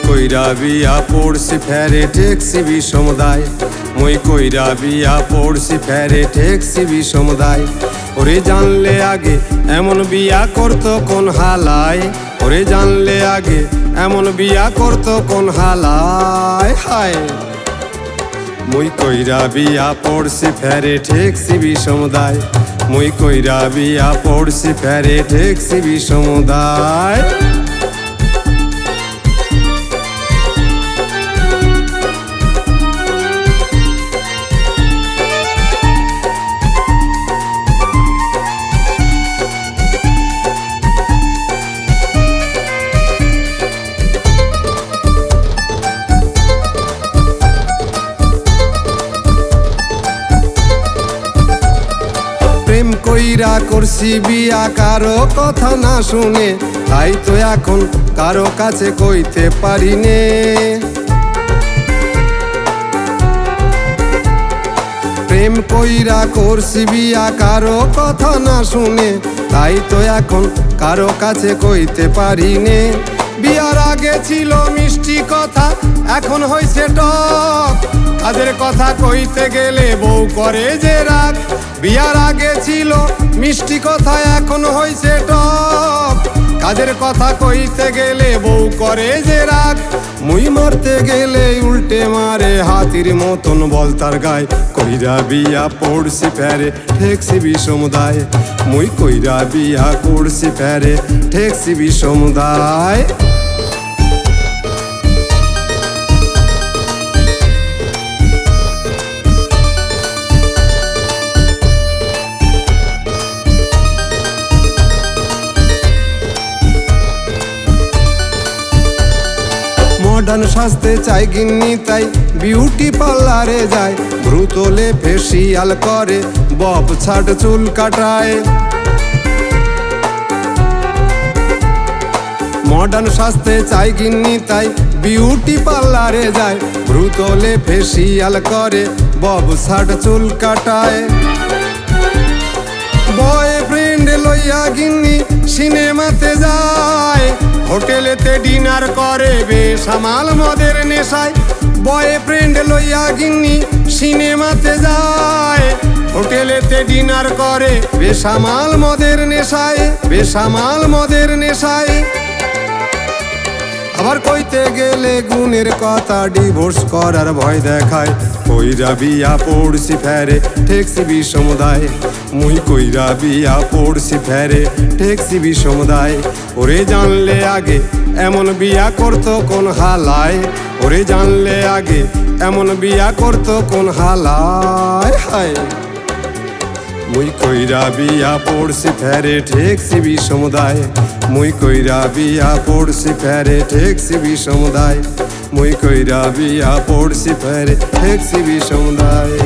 কইরা বিয়া পড়ছি ফেরে ঠেকছি বিষমদায়, মুই কইরা বিয়া পড়ছি ফেরে ঠেকছি বিষমদায়। ওরে জানলে আগে এমন বিয়া করতো কোন হালায়, ওরে জানলে আগে এমন বিয়া করতো কোন হালায়। হায় মুই কইরা বিয়া পড়ছি ফেরে ঠেকছি বিষমদায়, মুই কইরা বিয়া পড়ছি ফেরে ঠেকছি বিষমদায়। প্রেম কইরা করছি বিয়া কারো কথা না শুনে, তাই তো এখন কারো কাছে কইতে পারি নে। প্রেম কইরা করছি বিয়া কারো কথা না শুনে, তাই তো এখন কারো কাছে কইতে পারি নে। বিয়ার আগে ছিল মিষ্টি কথা, এখন হইছে টক, তাদের কথা কইতে গেলে বউ করে যে রাগ। বিয়ার আগে ছিল মিষ্টি কথা, এখন হইছে টক, কাদের কথা কইতে গেলে বউ করে যে রাগ। মুই মারতে গেলে উল্টে মারে হাতির মতন বলতার গায়, কইরা বিয়া পড়ছি ফেরে ঠেকছি বিষমদায়, মুই কইরা বিয়া করছি ফেরে ঠেকছি বিষমদায়। মডার্ন সাজতে চাই গিন্নি তাই বিউটি পার্লারে যায়, ভ্রু তোলে ফেসিয়াল করে বব ছাট চুল কাটায়। মডার্ন সাজতে চাই গিন্নি তাই বিউটি পার্লারে যায়, ভ্রু তোলে ফেসিয়াল করে বব ছাট চুল কাটায়। বয়ফ্রেন্ড লইয়া গিন্নি সিনেমাতে যায়, হোটেলেতে ডিনার করে বেসামাল মদের নেশায়। বয়ফ্রেন্ড লইয়া গিন্নি সিনেমাতে যায়, হোটেলেতে ডিনার করে বেসামাল মদের নেশায়, বেসামাল মদের নেশায়। আবার কইতে গেলে গুণের কথা ডিভোর্স করার ভয় দেখায়, কইরা বিয়া পড়ছি ফেরে ঠেকছি বিষমদায়, মুই কইরা বিয়া পড়ছি ফেরে ঠেকছি বিষমদায়। ওরে জানলে আগে এমন বিয়া করতো কোন হালায়, ওরে জানলে আগে এমন বিয়া করতো কোন হালায়। হায় মুই কইরা বিয়া পড়ছি ফেরে ঠেকছি বিষমদায়, মুই কইরা বিয়া পড়ছি ফেরে ঠেকছি বিষমদায়, মুই কইরা বিয়া পড়ছি ফেরে ঠেকছি বিষমদায়।